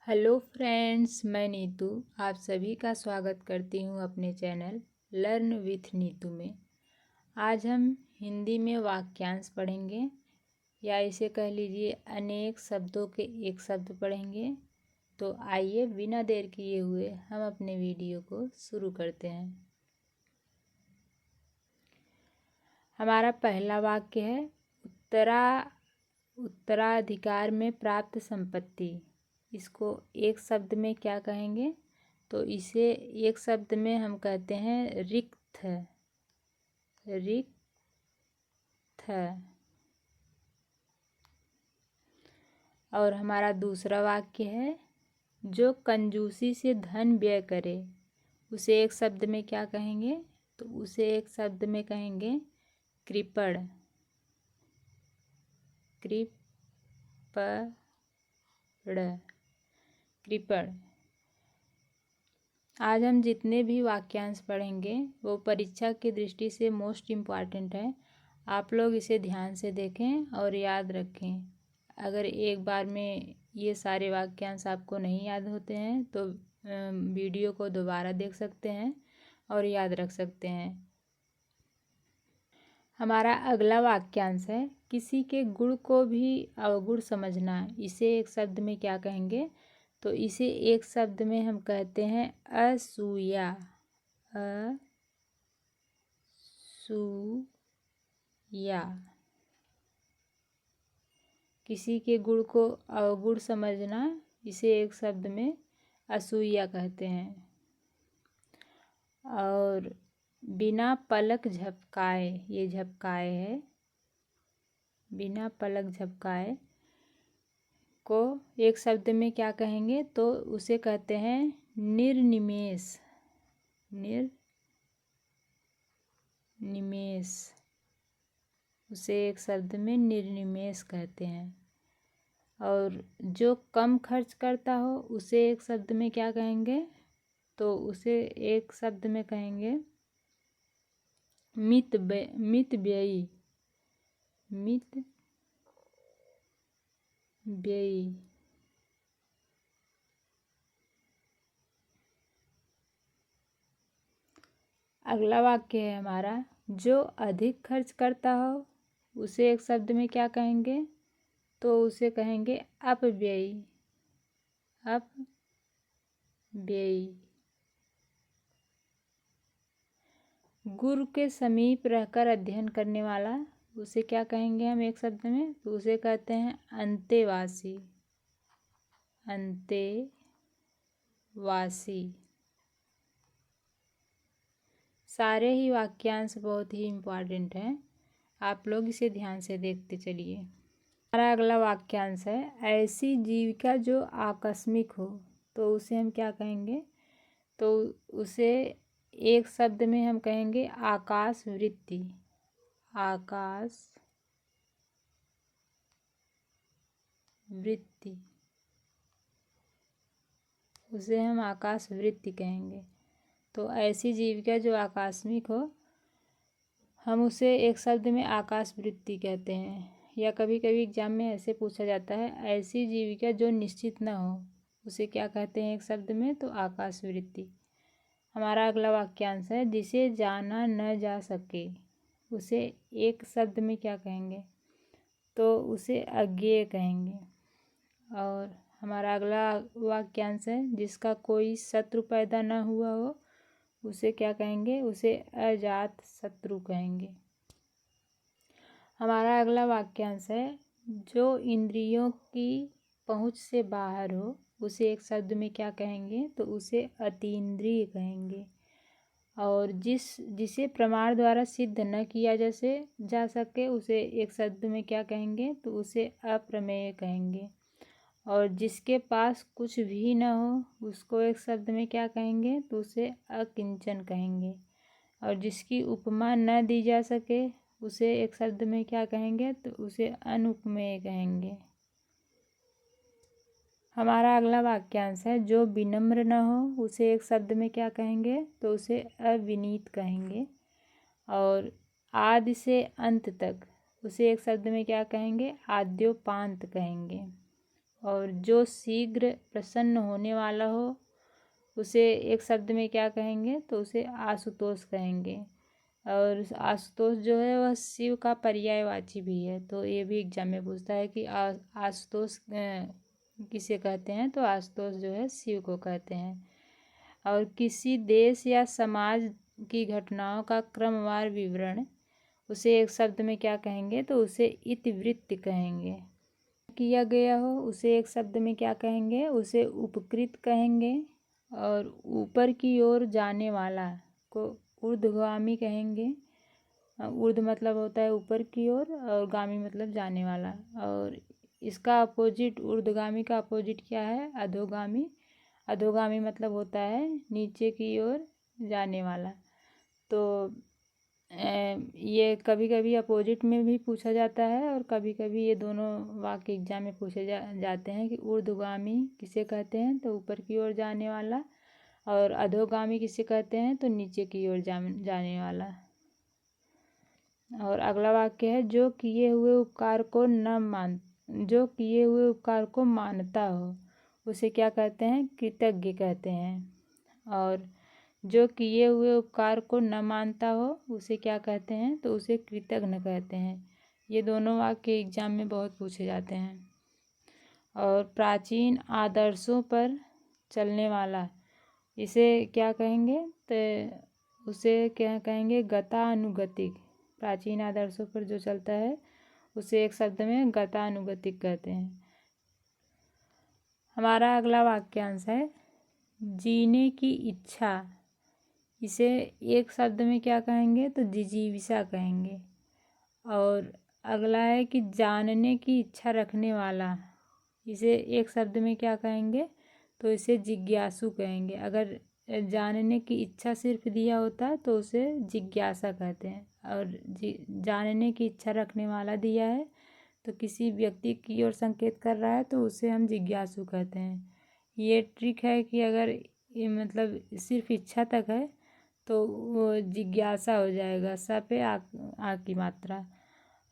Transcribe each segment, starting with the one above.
Hello friends, मैं नीतू आप सभी का स्वागत करती हूँ अपने चैनल लर्न विथ नीतू में। आज हम हिंदी में वाक्यांश पढ़ेंगे या इसे कह लीजिए अनेक शब्दों के एक शब्द पढ़ेंगे। तो आइए बिना देर किए हुए हम अपने वीडियो को शुरू करते हैं। हमारा पहला वाक्य है उत्तराधिकार में प्राप्त संपत्ति। इसको एक शब्द में क्या कहेंगे? तो इसे एक शब्द में हम कहते हैं रिक्त। और हमारा दूसरा वाक्य है जो कंजूसी से धन व्यय करे। उसे एक शब्द में क्या कहेंगे? तो उसे एक शब्द में कहेंगे कृपण। आज हम जितने भी वाक्यांश पढ़ेंगे वो परीक्षा की दृष्टि से मोस्ट इम्पॉर्टेंट है। आप लोग इसे ध्यान से देखें और याद रखें। अगर एक बार में ये सारे वाक्यांश आपको नहीं याद होते हैं तो वीडियो को दोबारा देख सकते हैं और याद रख सकते हैं। हमारा अगला वाक्यांश है किसी के गुण को भी अवगुण समझना। इसे एक शब्द में क्या कहेंगे? तो इसे एक शब्द में हम कहते हैं असूया। किसी के गुण को अवगुण समझना, इसे एक शब्द में असूया कहते हैं। और बिना पलक झपकाए, ये झपकाए है, बिना पलक झपकाए को एक शब्द में क्या कहेंगे? तो उसे कहते हैं निर्निमेष। उसे एक शब्द में निर्निमेष कहते हैं। और जो कम खर्च करता हो उसे एक शब्द में क्या कहेंगे? तो उसे एक शब्द में कहेंगे मितव्ययी। अगला वाक्य है हमारा जो अधिक खर्च करता हो उसे एक शब्द में क्या कहेंगे? तो उसे कहेंगे अपव्ययी। गुरु के समीप रहकर अध्ययन करने वाला, उसे क्या कहेंगे हम एक शब्द में? तो उसे कहते हैं अंतेवासी। सारे ही वाक्यांश बहुत ही इम्पॉर्टेंट हैं। आप लोग इसे ध्यान से देखते चलिए। हमारा अगला वाक्यांश है ऐसी जीविका जो आकस्मिक हो। तो उसे हम क्या कहेंगे? तो उसे एक शब्द में हम कहेंगे आकाश वृत्ति। उसे हम आकाश वृत्ति कहेंगे। तो ऐसी जीविका जो आकस्मिक हो, हम उसे एक शब्द में आकाश वृत्ति कहते हैं। या कभी कभी एग्जाम में ऐसे पूछा जाता है ऐसी जीविका जो निश्चित न हो, उसे क्या कहते हैं एक शब्द में? तो आकाश वृत्ति। हमारा अगला वाक्यांश है जिसे जाना न जा सके। उसे एक शब्द में क्या कहेंगे? तो उसे अज्ञेय कहेंगे। और हमारा अगला वाक्यांश है जिसका कोई शत्रु पैदा न हुआ हो, उसे क्या कहेंगे? उसे अजात शत्रु कहेंगे। हमारा अगला वाक्यांश है जो इंद्रियों की पहुँच से बाहर हो, उसे एक शब्द में क्या कहेंगे? तो उसे अतीन्द्रिय कहेंगे। और जिसे प्रमाण द्वारा सिद्ध न किया जा सके, उसे एक शब्द में क्या कहेंगे? तो उसे अप्रमेय कहेंगे। और जिसके पास कुछ भी न हो उसको एक शब्द में क्या कहेंगे? तो उसे अकिंचन कहेंगे। और जिसकी उपमा न दी जा सके उसे एक शब्द में क्या कहेंगे? तो उसे अनुपमेय कहेंगे। हमारा अगला वाक्यांश है जो विनम्र न हो उसे एक शब्द में क्या कहेंगे? तो उसे अविनीत कहेंगे। और आदि से अंत तक, उसे एक शब्द में क्या कहेंगे? आद्योपांत कहेंगे। और जो शीघ्र प्रसन्न होने वाला हो उसे एक शब्द में क्या कहेंगे, तो उसे आशुतोष कहेंगे। और आशुतोष जो है वह शिव का पर्यायवाची भी है। तो ये भी एग्जाम में पूछता है कि आशुतोष किसे कहते हैं, तो आशुतोष जो है शिव को कहते हैं। और किसी देश या समाज की घटनाओं का क्रमवार विवरण उसे एक शब्द में क्या कहेंगे, तो उसे इतिवृत्त कहेंगे। किया गया हो उसे एक शब्द में क्या कहेंगे, उसे उपकृत कहेंगे। और ऊपर की ओर जाने वाला को ऊर्ध्वगामी कहेंगे। ऊर्ध्व मतलब होता है ऊपर की ओर और गामी मतलब जाने वाला। और इसका अपोजिट, ऊर्ध्वगामी का अपोजिट क्या है, अधोगामी। अधोगामी मतलब होता है नीचे की ओर जाने वाला। तो ये कभी कभी अपोजिट में भी पूछा जाता है और कभी कभी ये दोनों वाक्य एग्जाम में पूछे जाते हैं कि ऊर्ध्वगामी किसे कहते हैं, तो ऊपर की ओर जाने वाला। और अधोगामी किसे कहते हैं, तो नीचे की ओर जाने वाला। और अगला वाक्य है जो किए हुए उपकार को मानता हो उसे क्या कहते हैं, कृतज्ञ कहते हैं। और जो किए हुए उपकार को न मानता हो उसे क्या कहते हैं, तो उसे कृतघ्न कहते हैं। ये दोनों वाक्य एग्जाम में बहुत पूछे जाते हैं। और प्राचीन आदर्शों पर चलने वाला इसे क्या कहेंगे, तो उसे क्या कहेंगे, गतानुगतिक। प्राचीन आदर्शों पर जो चलता है उसे एक शब्द में गतानुगतिक कहते हैं। हमारा अगला वाक्यांश है जीने की इच्छा, इसे एक शब्द में क्या कहेंगे, तो जिजीविषा कहेंगे। और अगला है कि जानने की इच्छा रखने वाला, इसे एक शब्द में क्या कहेंगे, तो इसे जिज्ञासु कहेंगे। अगर जानने की इच्छा सिर्फ दिया होता है तो उसे जिज्ञासा कहते हैं। और जानने की इच्छा रखने वाला दिया है तो किसी व्यक्ति की ओर संकेत कर रहा है तो उसे हम जिज्ञासु कहते हैं। ये ट्रिक है कि अगर ये मतलब सिर्फ इच्छा तक है तो वो जिज्ञासा हो जाएगा, सा पे आ की मात्रा।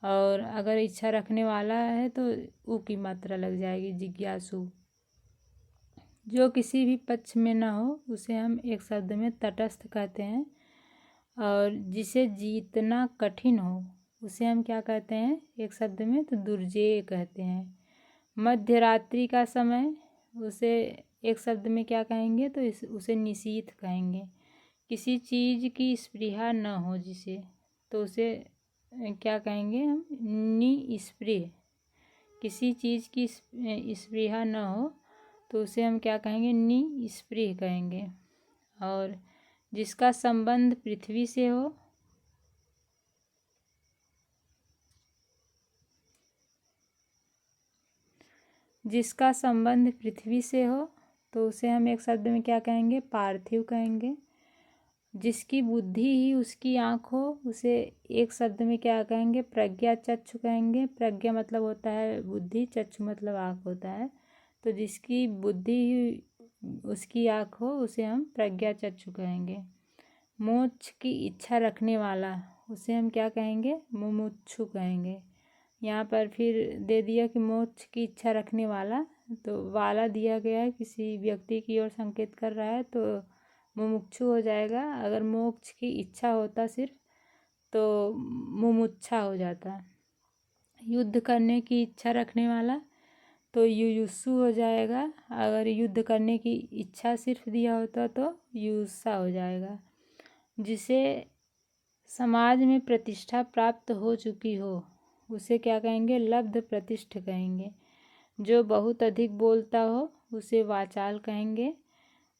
और अगर इच्छा रखने वाला है तो ऊ की मात्रा लग जाएगी, जिज्ञासु। जो किसी भी पक्ष में न हो उसे हम एक शब्द में तटस्थ कहते हैं। और जिसे जीतना कठिन हो उसे हम क्या कहते हैं एक शब्द में, तो दुर्जेय कहते हैं। मध्य रात्रि का समय उसे एक शब्द में क्या कहेंगे, तो उसे निशीथ कहेंगे। किसी चीज़ की स्पृहा न हो जिसे, तो उसे क्या कहेंगे हम, निस्पृह। किसी चीज़ की स्पृहा न हो तो उसे हम क्या कहेंगे, निस्पृह कहेंगे। और जिसका संबंध पृथ्वी से हो तो उसे हम एक शब्द में क्या कहेंगे, पार्थिव कहेंगे। जिसकी बुद्धि ही उसकी आँख हो उसे एक शब्द में क्या कहेंगे, प्रज्ञा चक्षु कहेंगे। प्रज्ञा मतलब होता है बुद्धि, चक्षु मतलब आँख होता है। तो जिसकी बुद्धि ही उसकी आँख हो उसे हम प्रज्ञा चक्षु कहेंगे। मोक्ष की इच्छा रखने वाला उसे हम क्या कहेंगे, मुमुक्षु कहेंगे। यहाँ पर फिर दे दिया कि मोक्ष की इच्छा रखने वाला, तो वाला दिया गया है, किसी व्यक्ति की ओर संकेत कर रहा है तो मुमुक्षु हो जाएगा। अगर मोक्ष की इच्छा होता सिर्फ तो मुमुक्षा हो जाता। युद्ध करने की इच्छा रखने वाला तो युयुत्सु हो जाएगा। अगर युद्ध करने की इच्छा सिर्फ दिया होता तो युयुत्सा हो जाएगा। जिसे समाज में प्रतिष्ठा प्राप्त हो चुकी हो उसे क्या कहेंगे, लब्ध प्रतिष्ठ कहेंगे। जो बहुत अधिक बोलता हो उसे वाचाल कहेंगे।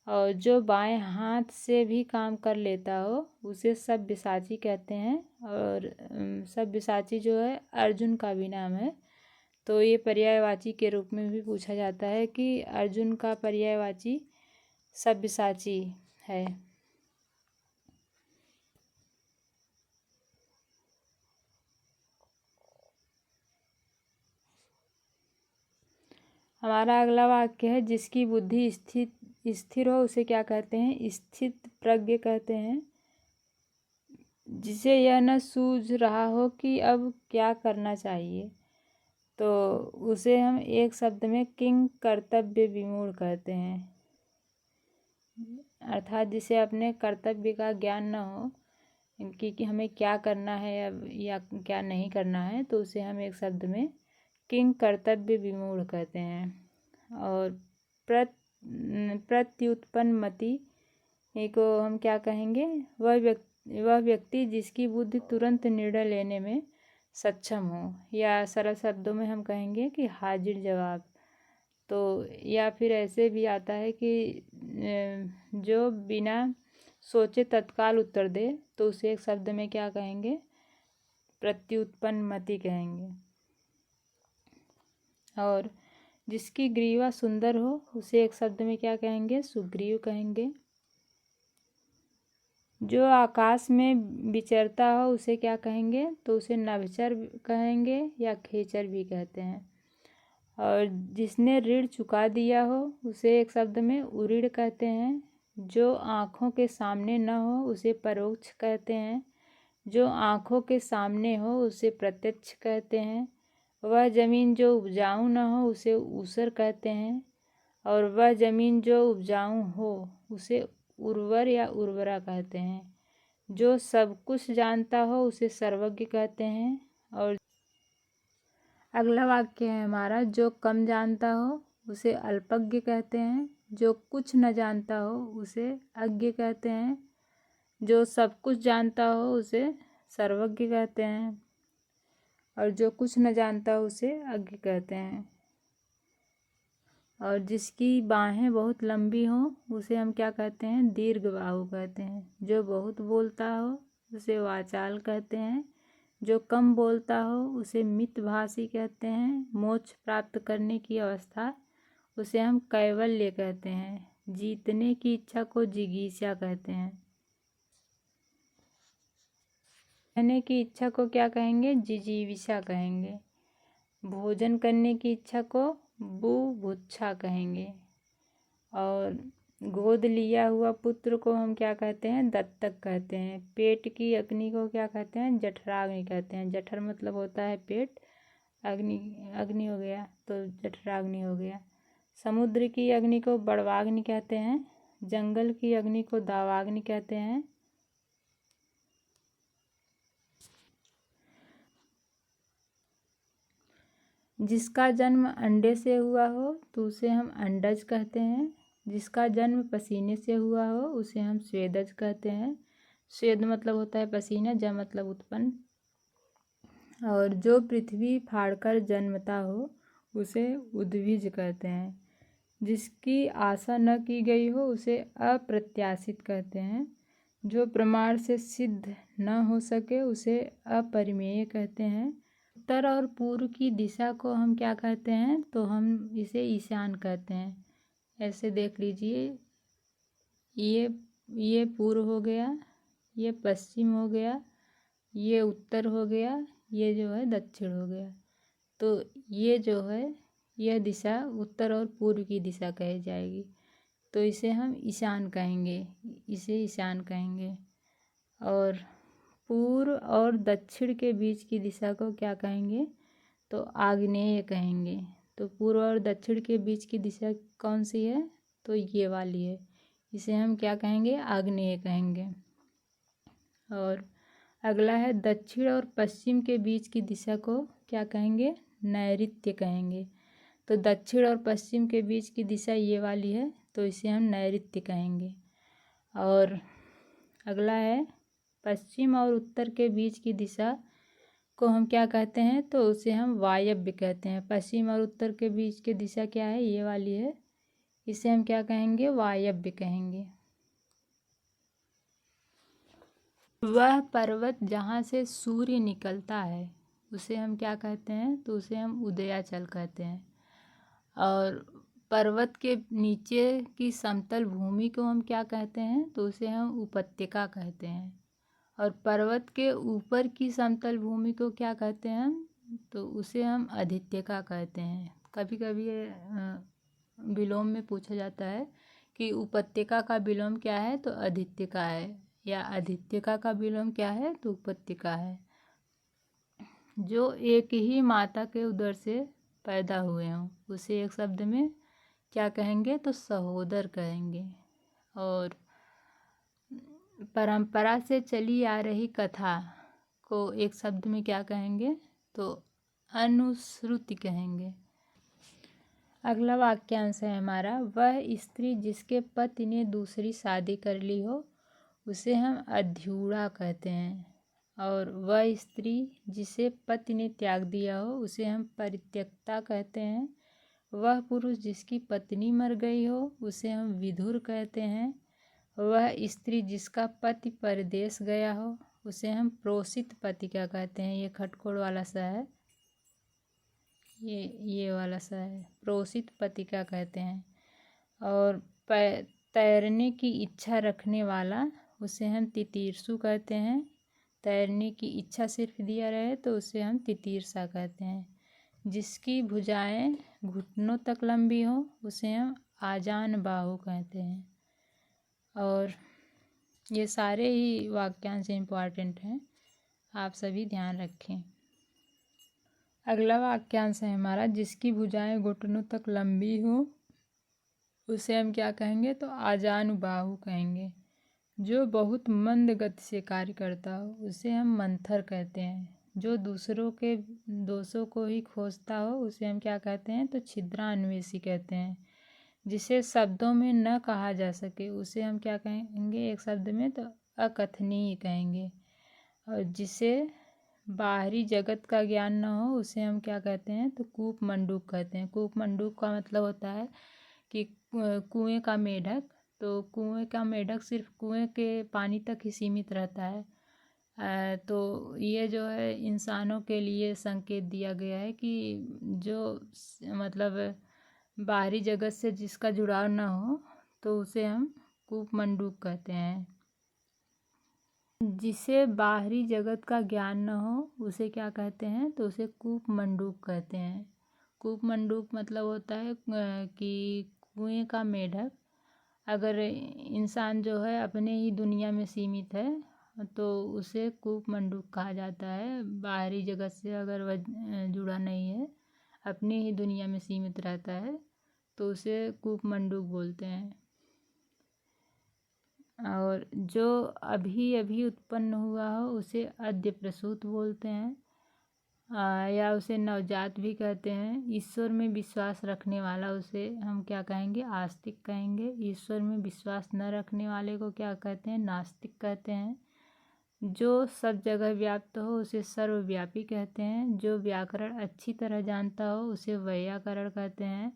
और जो बाएं हाथ से भी काम कर लेता हो उसे सब्यसाची कहते हैं। और सब्यसाची जो है अर्जुन का भी नाम है। तो ये पर्यायवाची के रूप में भी पूछा जाता है कि अर्जुन का पर्यायवाची सब्यसाची है। हमारा अगला वाक्य है जिसकी बुद्धि स्थिर हो उसे क्या कहते हैं, स्थित प्रज्ञ कहते हैं। जिसे यह न सूझ रहा हो कि अब क्या करना चाहिए, तो उसे हम एक शब्द में किंग कर्तव्य विमूढ़ कहते हैं। अर्थात जिसे अपने कर्तव्य का ज्ञान न हो कि हमें क्या करना है या क्या नहीं करना है, तो उसे हम एक शब्द में किंग कर्तव्य विमूढ़ कहते हैं। और प्रत्युत्पन्न मति को हम क्या कहेंगे? वह व्यक्ति जिसकी बुद्धि तुरंत निर्णय लेने में सक्षम हो, या सरल शब्दों में हम कहेंगे कि हाजिर जवाब। तो या फिर ऐसे भी आता है कि जो बिना सोचे तत्काल उत्तर दे, तो उसे एक शब्द में क्या कहेंगे? प्रत्युत्पन्न मति कहेंगे। और जिसकी ग्रीवा सुंदर हो, उसे एक शब्द में क्या कहेंगे? सुग्रीव कहेंगे। जो आकाश में विचरता हो, उसे क्या कहेंगे? तो उसे नभचर कहेंगे या खेचर भी कहते हैं। और जिसने ऋण चुका दिया हो, उसे एक शब्द में उऋण कहते हैं। जो आँखों के सामने न हो, उसे परोक्ष कहते हैं। जो आँखों के सामने हो, उसे प्रत्यक्ष कहते हैं। वह जमीन जो उपजाऊ न हो, उसे ऊसर कहते हैं। और वह जमीन जो उपजाऊ हो, उसे उर्वर या उर्वरा कहते हैं। जो सब कुछ जानता हो, उसे सर्वज्ञ कहते हैं। और अगला वाक्य है हमारा, जो कम जानता हो उसे अल्पज्ञ कहते हैं। जो कुछ न जानता हो उसे अज्ञ कहते हैं। जो सब कुछ जानता हो उसे सर्वज्ञ कहते हैं। और जो कुछ न जानता हो उसे अज्ञ कहते हैं। और जिसकी बाहें बहुत लंबी हों, उसे हम क्या कहते हैं? दीर्घबाहु कहते हैं। जो बहुत बोलता हो उसे वाचाल कहते हैं। जो कम बोलता हो उसे मितभाषी कहते हैं। मोक्ष प्राप्त करने की अवस्था, उसे हम कैवल्य कहते हैं। जीतने की इच्छा को जिगीषा कहते हैं। रहने की इच्छा को क्या कहेंगे? जिजीविषा कहेंगे। भोजन करने की इच्छा को बुभुक्षा कहेंगे। और गोद लिया हुआ पुत्र को हम क्या कहते हैं? दत्तक कहते हैं। पेट की अग्नि को क्या कहते हैं? जठराग्नि कहते हैं। जठर मतलब होता है पेट, अग्नि हो गया तो जठराग्नि हो गया। समुद्र की अग्नि को बड़वाग्नि कहते हैं। जंगल की अग्नि को दावाग्नि कहते हैं। जिसका जन्म अंडे से हुआ हो तो उसे हम अंडज कहते हैं। जिसका जन्म पसीने से हुआ हो उसे हम स्वेदज कहते हैं। स्वेद मतलब होता है पसीना, ज मतलब उत्पन्न। और जो पृथ्वी फाड़कर जन्मता हो उसे उद्भिज कहते हैं। जिसकी आशा न की गई हो उसे अप्रत्याशित कहते हैं। जो प्रमाण से सिद्ध न हो सके उसे अपरिमेय कहते हैं। उत्तर और पूर्व की दिशा को हम क्या कहते हैं? तो हम इसे ईशान कहते हैं। ऐसे देख लीजिए, ये पूर्व हो गया, ये पश्चिम हो गया, ये उत्तर हो गया, ये जो है दक्षिण हो गया। तो ये जो है यह दिशा उत्तर और पूर्व की दिशा कही जाएगी। तो इसे हम ईशान कहेंगे, इसे ईशान कहेंगे। और पूर्व और दक्षिण के बीच की दिशा को क्या कहेंगे? तो आग्नेय कहेंगे। तो पूर्व और दक्षिण के बीच की दिशा कौन सी है? तो ये वाली है। इसे हम क्या कहेंगे? आग्नेय कहेंगे। और अगला है दक्षिण और पश्चिम के बीच की दिशा को क्या कहेंगे? नैऋत्य कहेंगे। तो दक्षिण और पश्चिम के बीच की दिशा ये वाली है, तो इसे हम नैऋत्य कहेंगे। और अगला है पश्चिम और उत्तर के बीच की दिशा को हम क्या कहते हैं? तो उसे हम वायव्य कहते हैं। पश्चिम और उत्तर के बीच की दिशा क्या है? ये वाली है, इसे हम क्या कहेंगे? वायव्य कहेंगे। वह पर्वत जहाँ से सूर्य निकलता है उसे हम क्या कहते हैं? तो उसे हम उदयाचल कहते हैं। और पर्वत के नीचे की समतल भूमि को हम क्या कहते हैं? तो उसे हम उपत्यका कहते हैं। और पर्वत के ऊपर की समतल भूमि को क्या कहते हैं हम? तो उसे हम अधित्यका कहते हैं। कभी कभी विलोम में पूछा जाता है कि उपत्यका का विलोम क्या है? तो अधित्यका है। या अधित्यका का विलोम क्या है? तो उपत्यका है। जो एक ही माता के उदर से पैदा हुए हों, उसे एक शब्द में क्या कहेंगे? तो सहोदर कहेंगे। और परंपरा से चली आ रही कथा को एक शब्द में क्या कहेंगे? तो अनुश्रुति कहेंगे। अगला वाक्यांश है हमारा, वह स्त्री जिसके पति ने दूसरी शादी कर ली हो उसे हम अध्यूढ़ा कहते हैं। और वह स्त्री जिसे पति ने त्याग दिया हो उसे हम परित्यक्ता कहते हैं। वह पुरुष जिसकी पत्नी मर गई हो उसे हम विधुर कहते हैं। वह स्त्री जिसका पति परदेश गया हो उसे हम प्रोषित पतिका कहते हैं। ये खटखोड़ वाला सा है, ये वाला सा है, प्रोषित पतिका कहते हैं। और तैरने की इच्छा रखने वाला उसे हम तितीर्षु कहते हैं। तैरने की इच्छा सिर्फ दिया रहे तो उसे हम तितीर्षा कहते हैं। जिसकी भुजाएं घुटनों तक लंबी हो उसे हम आजान बाहु कहते हैं। और ये सारे ही वाक्यांश इम्पॉर्टेंट हैं, आप सभी ध्यान रखें। अगला वाक्यांश है हमारा, जिसकी भुजाएं घुटनों तक लंबी हो उसे हम क्या कहेंगे? तो आजानुबाहु कहेंगे। जो बहुत मंद गति से कार्य करता हो उसे हम मंथर कहते हैं। जो दूसरों के दोषों को ही खोजता हो उसे हम क्या कहते हैं? तो छिद्रान्वेषी कहते हैं। जिसे शब्दों में न कहा जा सके उसे हम क्या कहेंगे? एक शब्द में तो अकथनीय कहेंगे। और जिसे बाहरी जगत का ज्ञान न हो उसे हम क्या कहते हैं? तो कूप मंडूक कहते हैं। कूप मंडूक का मतलब होता है कि कुएं का मेढक। तो कुएं का मेढक सिर्फ कुएं के पानी तक ही सीमित रहता है। तो ये जो है इंसानों के लिए संकेत दिया गया है कि जो मतलब बाहरी जगत से जिसका जुड़ाव ना हो तो उसे हम कूप मंडूक कहते हैं। जिसे बाहरी जगत का ज्ञान न हो उसे क्या कहते हैं? तो उसे कूप मंडूक कहते हैं। कूप मंडूक मतलब होता है कि कुएं का मेढक। अगर इंसान जो है अपने ही दुनिया में सीमित है तो उसे कूप मंडूक कहा जाता है। बाहरी जगत से अगर वह जुड़ा नहीं है, अपनी ही दुनिया में सीमित रहता है तो उसे कूप मंडूक बोलते हैं। और जो अभी अभी उत्पन्न हुआ हो उसे अद्य प्रसूत बोलते हैं, या उसे नवजात भी कहते हैं। ईश्वर में विश्वास रखने वाला उसे हम क्या कहेंगे? आस्तिक कहेंगे। ईश्वर में विश्वास न रखने वाले को क्या कहते हैं? नास्तिक कहते हैं। जो सब जगह व्याप्त हो उसे सर्वव्यापी कहते हैं। जो व्याकरण अच्छी तरह जानता हो उसे वैयाकरण कहते हैं।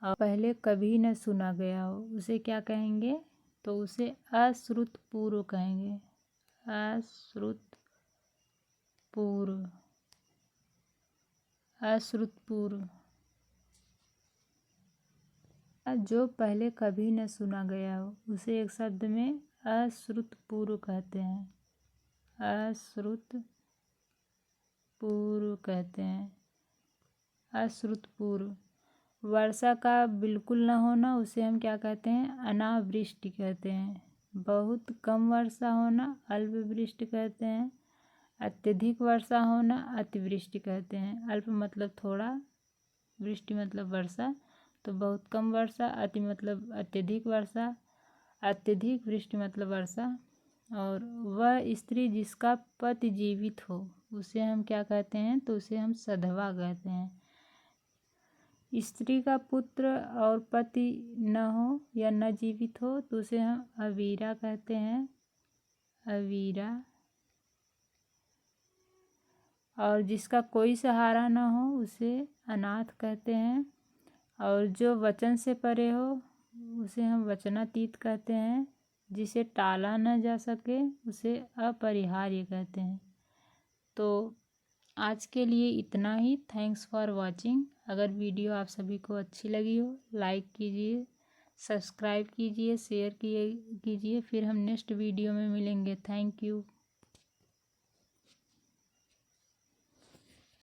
और पहले कभी न सुना गया हो उसे क्या कहेंगे? तो उसे अश्रुत पूर्व कहेंगे। अश्रुत पूर्व, अश्रुत पूर्व। जो पहले कभी न सुना गया हो उसे एक शब्द में अश्रुत पूर्व कहते हैं। अश्रुत पूर्व कहते हैं। अश्रुत पूर्व। वर्षा का बिल्कुल न होना उसे हम क्या कहते हैं? अनावृष्टि कहते हैं। बहुत कम वर्षा होना अल्पवृष्टि कहते हैं। अत्यधिक वर्षा होना अतिवृष्टि कहते हैं। अल्प मतलब थोड़ा, वृष्टि मतलब वर्षा। तो बहुत कम वर्षा, अति मतलब अत्यधिक वर्षा, अत्यधिक वृष्टि मतलब वर्षा। और वह स्त्री जिसका पति जीवित हो उसे हम क्या कहते हैं? तो उसे हम सधवा कहते हैं। स्त्री का पुत्र और पति न हो या न जीवित हो तो उसे हम अवीरा कहते हैं। अवीरा। और जिसका कोई सहारा न हो उसे अनाथ कहते हैं। और जो वचन से परे हो उसे हम वचनातीत कहते हैं। जिसे टाला न जा सके उसे अपरिहार्य कहते हैं। तो आज के लिए इतना ही। Thanks for watching. अगर वीडियो आप सभी को अच्छी लगी हो लाइक कीजिए, सब्सक्राइब कीजिए, शेयर कीजिए। फिर हम नेक्स्ट वीडियो में मिलेंगे। Thank you.